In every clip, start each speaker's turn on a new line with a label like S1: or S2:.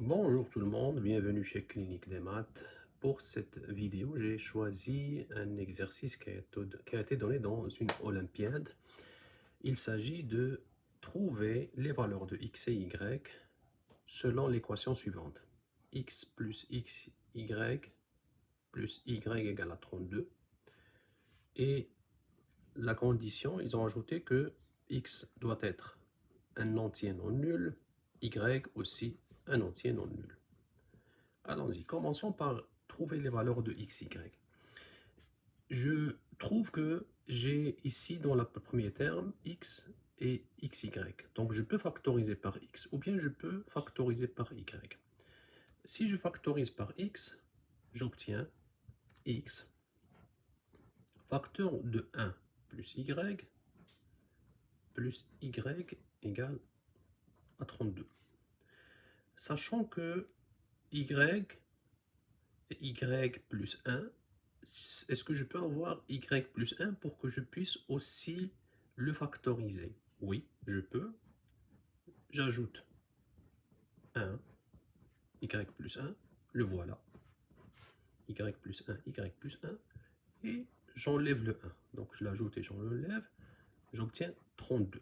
S1: Bonjour tout le monde, bienvenue chez Clinique des Maths. Pour cette vidéo, j'ai choisi un exercice qui a été donné dans une olympiade. Il s'agit de trouver les valeurs de x et y selon l'équation suivante. X plus xy plus y égale à 32. Et la condition, ils ont ajouté que x doit être un entier non nul, y aussi un entier non nul. Allons-y, commençons par trouver les valeurs de x, y. Je trouve que j'ai ici dans le premier terme x et xy. Donc je peux factoriser par x ou bien je peux factoriser par y. Si je factorise par x, j'obtiens x facteur de 1 plus y égale à 32. Sachant que y et y plus 1, est-ce que je peux avoir y plus 1 pour que je puisse aussi le factoriser? Oui, je peux. J'ajoute 1, y plus 1, le voilà. Y plus 1, y plus 1, et j'enlève le 1. Donc je l'ajoute et j'enlève, j'obtiens 32.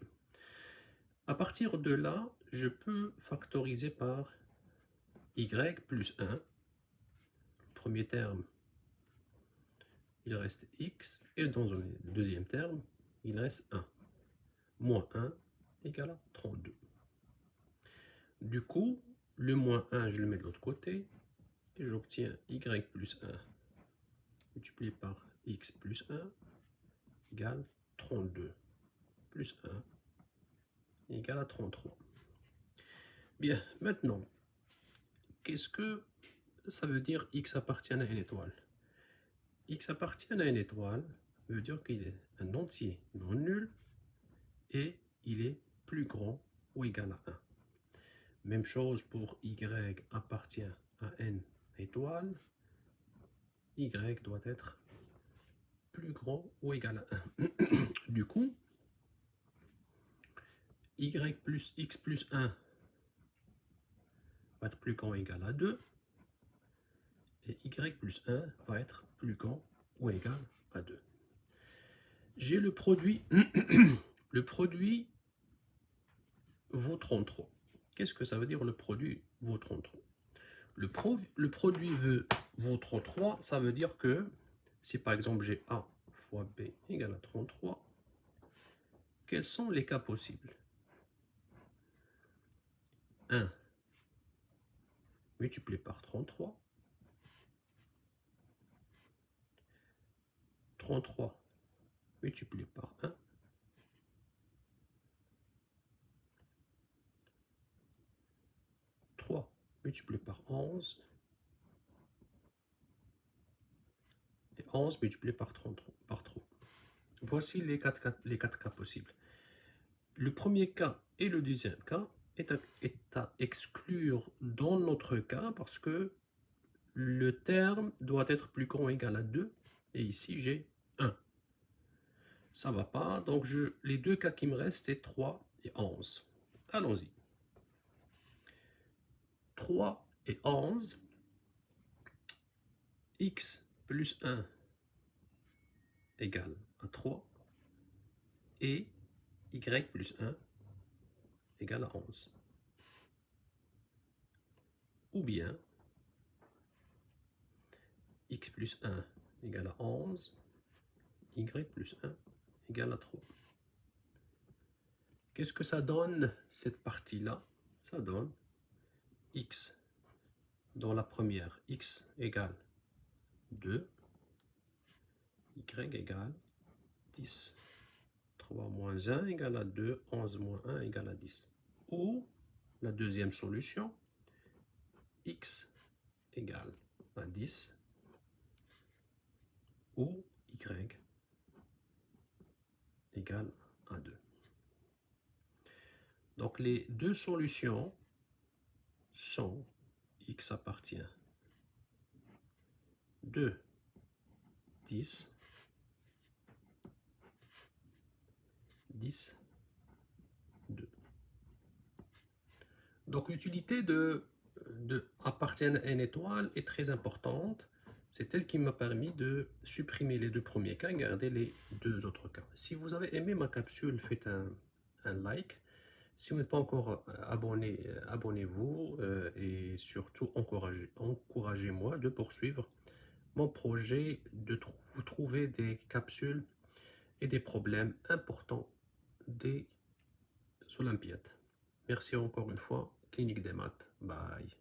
S1: À partir de là, je peux factoriser par y plus 1. Premier terme, il reste x, et dans le deuxième terme, il reste 1. Moins 1 égale à 32. Du coup, le moins 1, je le mets de l'autre côté, et j'obtiens y plus 1 multiplié par x plus 1 égale 32 plus 1 égale à 33. Bien, maintenant, qu'est-ce que ça veut dire x appartient à une étoile? X appartient à une étoile veut dire qu'il est un entier non nul et il est plus grand ou égal à 1. Même chose pour y appartient à n étoile. Y doit être plus grand ou égal à 1. Du coup, y plus x plus 1 va être plus grand ou égal à 2. Et y plus 1 va être plus grand ou égal à 2. J'ai le produit. Le produit vaut 33. Qu'est-ce que ça veut dire le produit vaut 33? Le produit vaut 33, ça veut dire que si par exemple j'ai A fois B égale à 33, quels sont les cas possibles? 1 multiplié par 33, 33 multiplié par 1, 3 multiplié par 11, et 11 multiplié par 33, par 3. Voici les quatre cas possibles. Le premier cas et le deuxième cas est à exclure dans notre cas parce que le terme doit être plus grand ou égal à 2 et ici j'ai 1. Ça ne va pas, donc les deux cas qui me restent c'est 3 et 11. Allons-y. 3 et 11, x plus 1 égale à 3 et y plus 1 égale à 11. Ou bien x plus 1 égale à 11, y plus 1 égale à 3. Qu'est-ce que ça donne cette partie-là? Ça donne x dans la première, x égale 2, y égale 10. 3 moins 1 égale à 2, 11 moins 1 égale à 10. Ou la deuxième solution, x égale à 10, ou y égale à 2. Donc les deux solutions sont x appartient 2, 10, 10, 2. Donc l'utilité de appartiennent à une étoile est très importante. C'est elle qui m'a permis de supprimer les deux premiers cas et garder les deux autres cas. Si vous avez aimé ma capsule, faites un like. Si vous n'êtes pas encore abonné, abonnez-vous et surtout encouragez-moi de poursuivre mon projet de trouver des capsules et des problèmes importants des Olympiades. Merci encore une fois, Clinique des Maths. Bye.